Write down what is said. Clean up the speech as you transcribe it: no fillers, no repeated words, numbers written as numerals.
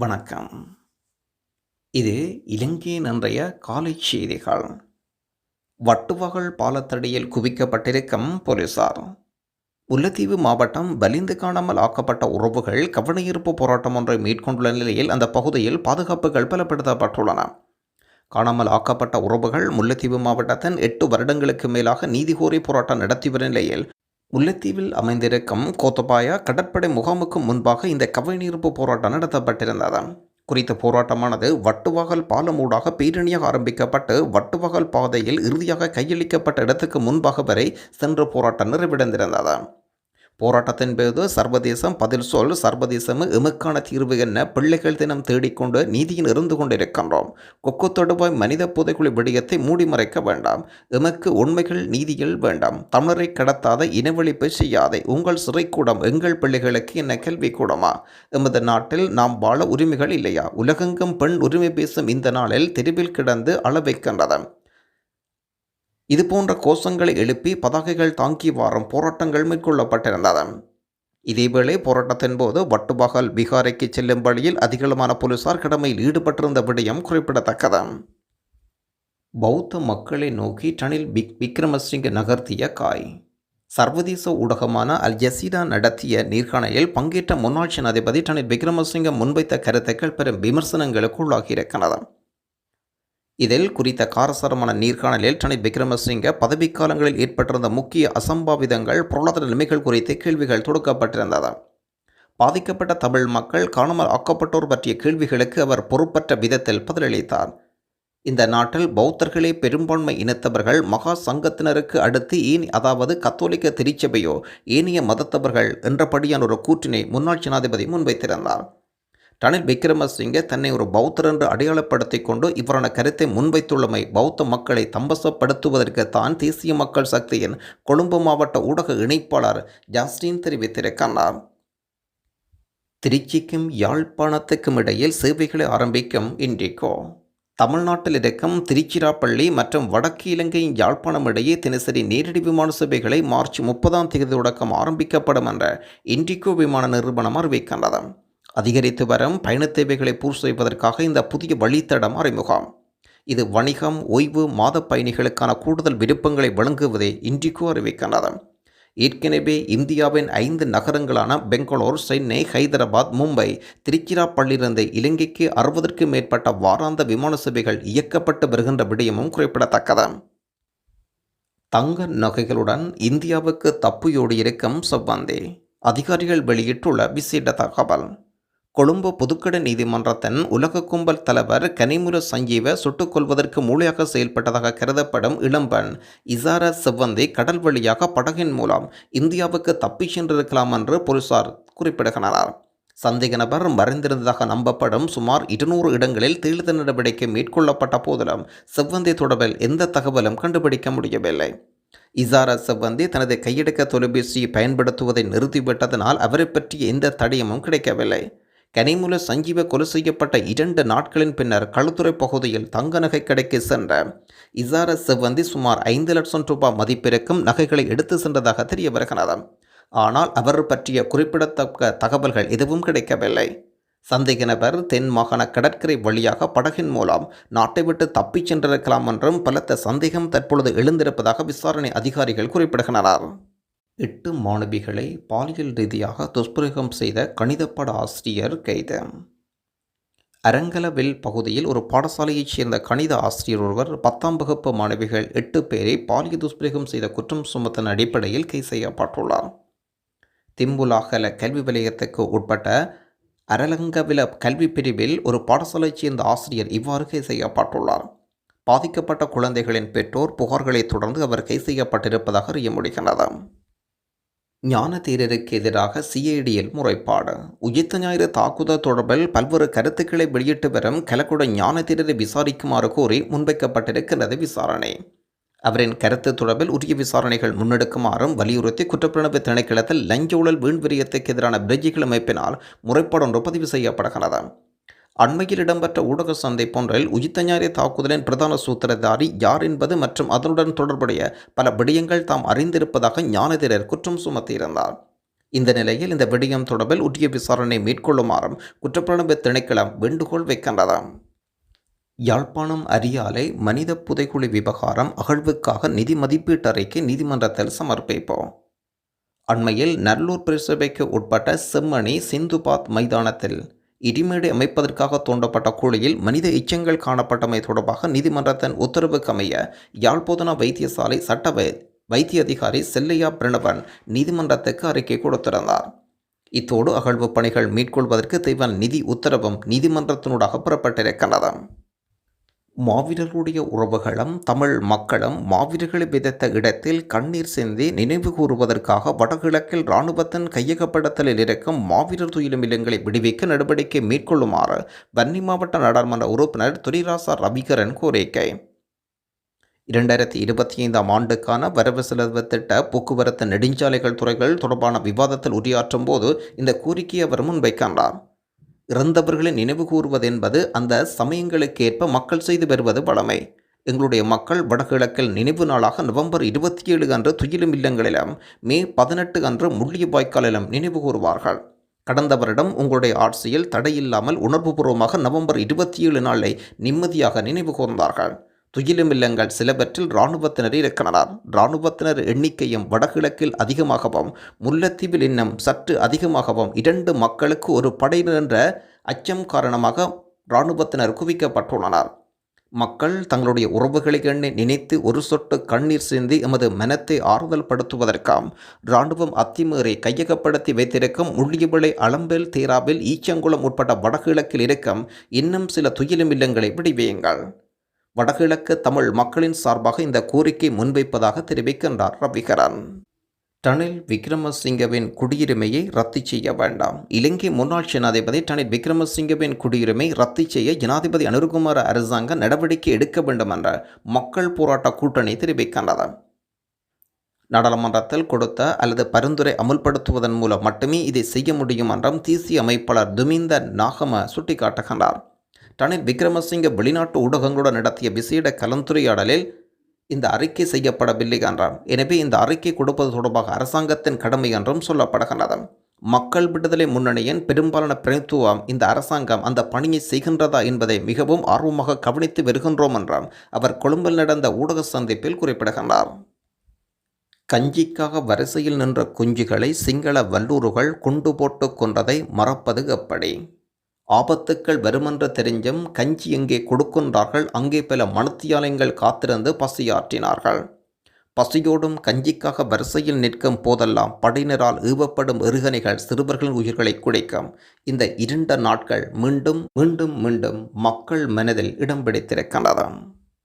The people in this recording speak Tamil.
வணக்கம். இது இலங்கையின் இன்றைய காலை செய்திகள். வட்டுவகல் பாலத்தடியில் குவிக்கப்பட்டிருக்கும் போலீசார். முல்லைத்தீவு மாவட்டம் வலிந்து காணாமல் ஆக்கப்பட்ட உறவுகள் கவனஈர்ப்பு போராட்டம் ஒன்றை மேற்கொண்டுள்ள நிலையில் அந்த பகுதியில் பாதுகாப்புகள் பலப்படுத்தப்பட்டுள்ளன. காணாமல் ஆக்கப்பட்ட உறவுகள் முல்லைத்தீவு மாவட்டத்தின் 8 வருடங்களுக்கு மேலாக நீதிகோரி போராட்டம் நடத்தி வரும் நிலையில் முல்லைத்தீவில் அமைந்திருக்கும் கோத்தபாயா கடற்படை முகாமுக்கு முன்பாக இந்த கவனஈர்ப்பு போராட்டம் நடத்தப்பட்டிருந்தது. குறித்த போராட்டமானது வட்டுவகல் பாலமூடாக பேரணியாக ஆரம்பிக்கப்பட்டு வட்டுவகல் பாதையில் இறுதியாக கையளிக்கப்பட்ட இடத்துக்கு முன்பாக வரை சென்று போராட்டம் நிறைவடைந்திருந்தது. போராட்டத்தின் போது சர்வதேசம் பதில் சொல், சர்வதேசம் எமக்கான தீர்வு என்ன, பிள்ளைகள் தினம் தேடிக்கொண்டு நீதியில் இருந்து கொண்டிருக்கின்றோம். கொக்கு தொடுவாய் மனித புதைக்குழி விடயத்தை மூடி மறைக்க வேண்டாம். எமக்கு உண்மைகள் நீதியில் வேண்டாம். தமிழரை கடத்தாத இனவழிப்பை செய்யாதே. உங்கள் சிறைக்கூடம் எங்கள் பிள்ளைகளுக்கு என்ன கல்விக்கூடமா? எமது நாட்டில் நாம் வாழ உரிமைகள் இல்லையா? உலகெங்கும் பெண் உரிமை பேசும் இந்த நாளில் தெருவில் கிடந்து அள வைக்கின்றது. இதுபோன்ற கோஷங்களை எழுப்பி பதாகைகள் தாங்கி வாரும் போராட்டங்கள் மேற்கொள்ளப்பட்டிருந்தது. இதேவேளை போராட்டத்தின் போது வட்டுவகல் விகாரைக்கு செல்லும் வழியில் அதிகளவான போலீசார் கடமையில் ஈடுபட்டிருந்த விடயம் குறிப்பிடத்தக்கது. பௌத்த மக்களை நோக்கி ரணில் விக்ரமசிங்க நகர்த்திய காய். சர்வதேச ஊடகமான அல் ஜசீரா நடத்திய நேர்காணலில் பங்கேற்ற முன்னாள் ஜனாதிபதி ரணில் விக்ரமசிங்க முன்வைத்த கருத்துக்கள் பெரும் விமர்சனங்களுக்கு உள்ளாகியிருக்கிறது. இதில் குறித்த காரசாரமான நேர்காணலில் ரணில் விக்ரமசிங்க பதவிக்காலங்களில் ஏற்பட்டிருந்த முக்கிய அசம்பாவிதங்கள், பொருளாதார நிலைமைகள் குறித்து கேள்விகள் தொடுக்கப்பட்டிருந்தது. பாதிக்கப்பட்ட தமிழ் மக்கள், காணாமல் ஆக்கப்பட்டோர் பற்றிய கேள்விகளுக்கு அவர் பொறுப்பற்ற விதத்தில் பதிலளித்தார். இந்த நாட்டில் பௌத்தர்களே பெரும்பான்மை இனத்தவர்கள். மகா சங்கத்தினருக்கு அடுத்து அதாவது கத்தோலிக்க திருச்சபையோ ஏனைய மதத்தவர்கள் என்றபடியான ஒரு கூற்றினை முன்னாள் ஜனாதிபதி முன்வைத்திருந்தார். ரணில் விக்ரமசிங்க தன்னை ஒரு பௌத்தர் என்று அடையாளப்படுத்திக் கொண்டு இவரான கருத்தை முன்வைத்துள்ளமை பௌத்த மக்களை தம்பசப்படுத்துவதற்கு தான் தேசிய மக்கள் சக்தியின் கொழும்பு மாவட்ட ஊடக இணைப்பாளர் ஜாஸ்டின் தெரிவித்திருக்கிறார். திருச்சிக்கும் யாழ்ப்பாணத்துக்கும் இடையில் சேவைகளை ஆரம்பிக்கும் இண்டிகோ. தமிழ்நாட்டில் இருக்கும் திருச்சிராப்பள்ளி மற்றும் வடக்கு இலங்கையின் யாழ்ப்பாணம் இடையே தினசரி நேரடி விமான சேவைகளை மார்ச் 30ஆம் தேதி தொடக்கம் ஆரம்பிக்கப்படும் என்ற இண்டிகோ விமான நிறுவனம் அறிவிக்கின்றது. அதிகரித்து வரும் பயணத் தேவைகளை பூர்த்தி செய்வதற்காக இந்த புதிய வழித்தடம் அறிமுகம். இது வணிகம், ஓய்வு, மாத பயணிகளுக்கான கூடுதல் விருப்பங்களை வழங்குவதை இண்டிகோ அறிவிக்கின்றது. ஏற்கனவே இந்தியாவின் 5 நகரங்களான பெங்களூர், சென்னை, ஹைதராபாத், மும்பை, திருச்சிராப்பள்ளியிலிருந்து இலங்கைக்கு 60க்கும் மேற்பட்ட வாராந்த விமான சேவைகள் இயக்கப்பட்டு வருகின்ற விடயமும் குறிப்பிடத்தக்கது. தங்க நகைகளுடன் இந்தியாவுக்கு தப்பியோடியிருக்கும் செவ்வந்தி. அதிகாரிகள் வெளியிட்டுள்ள விசேட தகவல். கொழும்பு புதுக்கடை நீதிமன்றத்தின் உலக கும்பல் தலைவர் கனிமுர சஞ்சீவ சுட்டுக் கொள்வதற்கு மூளையாக செயல்பட்டதாக கருதப்படும் இளம்பெண் இசாரா செவ்வந்தி கடல் வழியாக படகின் மூலம் இந்தியாவுக்கு தப்பிச் சென்றிருக்கலாம் என்று போலீசார் குறிப்பிடுகின்றனர். சந்தேக நபர் மறைந்திருந்ததாக நம்பப்படும் சுமார் 200 இடங்களில் தேடுதல் நடவடிக்கை மேற்கொள்ளப்பட்ட போதிலும் செவ்வந்தி தொடர்பில் எந்த தகவலும் கண்டுபிடிக்க முடியவில்லை. இசாரா செவ்வந்தி தனது கையடக்க தொலைபேசியை பயன்படுத்துவதை நிறுத்திவிட்டதனால் அவரை பற்றிய எந்த தடயமும் கிடைக்கவில்லை. கனிமுல சஞ்சீவ கொலை செய்யப்பட்ட 2 நாட்களின் பின்னர் களுத்துறை பகுதியில் தங்க நகை கடைக்கு சென்ற இசாரா செவ்வந்தி சுமார் 5 லட்சம் ரூபாய் மதிப்பிருக்கும் நகைகளை எடுத்து சென்றதாக தெரிய வருகிறது. ஆனால் அவர் பற்றிய குறிப்பிடத்தக்க தகவல்கள் எதுவும் கிடைக்கவில்லை. சந்தேக நபர் தென் மாகாண கடற்கரை வழியாக படகின் மூலம் நாட்டை விட்டு தப்பிச் சென்றிருக்கலாம் என்றும் பலத்த சந்தேகம் தற்பொழுது எழுந்திருப்பதாக விசாரணை அதிகாரிகள் குறிப்பிடுகின்றனர். 8 மாணவிகளை பாலியல் ரீதியாக துஷ்பிரயோகம் செய்த கணிதப்பாட ஆசிரியர் கைது. அரங்கலவில் பகுதியில் ஒரு பாடசாலையைச் சேர்ந்த கணித ஆசிரியர் ஒருவர் 10ஆம் வகுப்பு மாணவிகள் 8 பேரை பாலியல் துஷ்பிரயோகம் செய்த குற்றம் சுமத்தின் அடிப்படையில் கைது செய்யப்பட்டுள்ளார். திம்புலாகல கல்வி வலயத்துக்கு உட்பட்ட அரலங்கவில கல்வி பிரிவில் ஒரு பாடசாலையைச் சேர்ந்த ஆசிரியர் இவ்வாறு கைது செய்யப்பட்டுள்ளார். பாதிக்கப்பட்ட குழந்தைகளின் பெற்றோர் புகார்களை தொடர்ந்து அவர் கைது செய்யப்பட்டிருப்பதாக அறிய முடிகிறது. ஞானதீரருக்கு எதிராக சிஐடியில் முறைப்பாடு. உயிர்த்த ஞாயிறு தாக்குதல் தொடர்பில் பல்வேறு கருத்துக்களை வெளியிட்டு வரும் கலக்குட ஞானதீரரை விசாரிக்குமாறு கோரி முன்வைக்கப்பட்டிருக்கிறது விசாரணை. அவரின் கருத்து தொடர்பில் உரிய விசாரணைகள் முன்னெடுக்குமாறும் வலியுறுத்தி குற்றப்புலனாய்வு திணைக்களத்தில் லஞ்ச ஊழல் வீண்விரியத்துக்கு எதிரான பிரஜைகள் அமைப்பினால் முறைப்பாடு ஒன்று பதிவு செய்யப்படுகிறது. அண்மையில் இடம்பெற்ற ஊடக சந்தை போன்றில் உயிர்த்த ஞாயிறு தாக்குதலின் பிரதான சூத்திரதாரி யார் என்பது மற்றும் அதனுடன் தொடர்புடைய பல விடயங்கள் தாம் அறிந்திருப்பதாக ஞானதீரர் குற்றம் சுமத்தியிருந்தார். இந்த நிலையில் இந்த விடயம் தொடர்பில் உரிய விசாரணை மேற்கொள்ளுமாறும் குற்றப்புலனாய்வு திணைக்களம் வேண்டுகோள் வைக்கின்றது. யாழ்ப்பாணம் அரியாலை மனித புதைகுழி விவகாரம் அகழ்வுக்காக நிதி மதிப்பீட்டு அறிக்கை நீதிமன்றத்தில் சமர்ப்பிப்போம். அண்மையில் நல்லூர் பிரசபைக்கு உட்பட்ட செம்மணி சிந்துபாத் மைதானத்தில் இடிமேடை அமைப்பதற்காக தோண்டப்பட்ட குழியில் மனித எச்சங்கள் காணப்பட்டமை தொடர்பாக நீதிமன்றத்தின் உத்தரவுக்கு அமைய யாழ்ப்பாண வைத்தியசாலை சட்ட வைத்திய அதிகாரி செல்லையா பிரணவன் நீதிமன்றத்துக்கு அறிக்கை கொடுத்திருந்தார். இத்தோடு அகழ்வு பணிகள் மேற்கொள்வதற்கு தேவையான நிதி உத்தரவும் நீதிமன்றத்தினூடாக புறப்பட்டிருக்கின்றது. மாவீரர்களுடைய உறவுகளும் தமிழ் மக்களும் மாவீரர்களை விதைத்த இடத்தில் கண்ணீர் சிந்தி நினைவு கூறுவதற்காக வடகிழக்கில் இராணுவத்தின் கையகப்படுத்தலில் இருக்கும் மாவீரர் துயிலும் இல்லங்களை விடுவிக்க நடவடிக்கை மேற்கொள்ளுமாறு வன்னி மாவட்ட நாடாளுமன்ற உறுப்பினர் துரைராசா ரவிகரன் கோரிக்கை. 2025 ஆண்டுக்கான வரவு செலவு திட்ட போக்குவரத்து நெடுஞ்சாலைகள் துறைகள் தொடர்பான விவாதத்தில் உரையாற்றும் போது இந்த கோரிக்கையை அவர் முன்வைக்கின்றார். இறந்தவர்களை நினைவு கூறுவது என்பது அந்த சமயங்களுக்கேற்ப மக்கள் செய்து வருவது வழமை. எங்களுடைய மக்கள் வடகிழக்கில் நினைவு நாளாக நவம்பர் 27 அன்று துயிலும் இல்லங்களிலும் மே 18 அன்று முள்ளிவாய்க்காலிலும் நினைவு கூறுவார்கள். கடந்த வருடம் உங்களுடைய ஆட்சியில் தடையில்லாமல் உணர்வுபூர்வமாக நவம்பர் 27 நாளை நிம்மதியாக நினைவு கூர்ந்தார்கள். துயிலும் இல்லங்கள் சிலவற்றில் இராணுவத்தினர் இருக்கின்றனர். இராணுவத்தினர் எண்ணிக்கையும் வடகிழக்கில் அதிகமாகவும் முல்லைத்தீவில் இன்னும் சற்று அதிகமாகவும் 2 மக்களுக்கு ஒரு படையினர் என்ற அச்சம் காரணமாக இராணுவத்தினர் குவிக்கப்பட்டுள்ளனர். மக்கள் தங்களுடைய உறவுகளை எண்ணி நினைத்து ஒரு சொட்டு கண்ணீர் சிந்தி எமது மனத்தை ஆறுதல் படுத்துவதற்காம் இராணுவம் அத்துமீறி கையகப்படுத்தி வைத்திருக்கும் முள்ளியவிளை அளம்பேல் தேராவில் ஈச்சங்குளம் உட்பட்ட வடகிழக்கில் இருக்கும் இன்னும் சில துயிலும் இல்லங்களை விடுவியுங்கள். வடகிழக்கு தமிழ் மக்களின் சார்பாக இந்த கோரிக்கை முன்வைப்பதாக தெரிவிக்கின்றார் ரவிகரன். ரணில் விக்ரமசிங்கவின் குடியுரிமையை ரத்து செய்ய வேண்டாம். இலங்கை முன்னாள் ஜனாதிபதி ரணில் விக்ரமசிங்கவின் குடியுரிமை ரத்து செய்ய ஜனாதிபதி அனுரகுமார அரசாங்கம் நடவடிக்கை எடுக்க வேண்டும் என்ற மக்கள் போராட்ட கூட்டணி தெரிவிக்கின்றது. நாடாளுமன்றத்தில் கொடுத்த அல்லது பரிந்துரை அமுல்படுத்துவதன் மூலம் மட்டுமே இதை செய்ய முடியும் என்றும் தேசிய அமைப்பாளர் துமிந்த நாகம சுட்டிக்காட்டுகின்றார். ரணில் விக்ரமசிங்க வெளிநாட்டு ஊடகங்களுடன் நடத்திய விசேட கலந்துரையாடலில் இந்த அறிக்கை செய்யப்படவில்லை என்றார். எனவே இந்த அறிக்கை கொடுப்பது தொடர்பாக அரசாங்கத்தின் கடமை என்றும் சொல்லப்படுகின்றது. மக்கள் விடுதலை முன்னணியின் பெரும்பாலான பிரதித்துவம் இந்த அரசாங்கம் அந்த பணியை செய்கின்றதா என்பதை மிகவும் ஆர்வமாக கவனித்து வருகின்றோம் என்றும் அவர் கொழும்பில் நடந்த ஊடக சந்திப்பில் குறிப்பிடுகின்றார். கஞ்சிக்காக வரிசையில் நின்ற குஞ்சுகளை சிங்கள வல்லூறுகள் குண்டு போட்டு கொன்றதை மறப்பது எப்படி? ஆபத்துக்கள் வருமென்று தெரிஞ்சும் கஞ்சி எங்கே கொடுக்கின்றார்கள், அங்கே பல மணித்தியாலங்கள் காத்திருந்து பசியாற்றினார்கள். பசியோடும் கஞ்சிக்காக வரிசையில் நிற்கும் போதெல்லாம் படையினரால் ஈவப்படும் எருகணைகள் சிறுவர்களின் உயிர்களை குடைக்கும். இந்த இருண்ட நாட்கள் மீண்டும் மீண்டும் மீண்டும் மக்கள் மனதில் இடம் பிடித்திருக்கின்றன.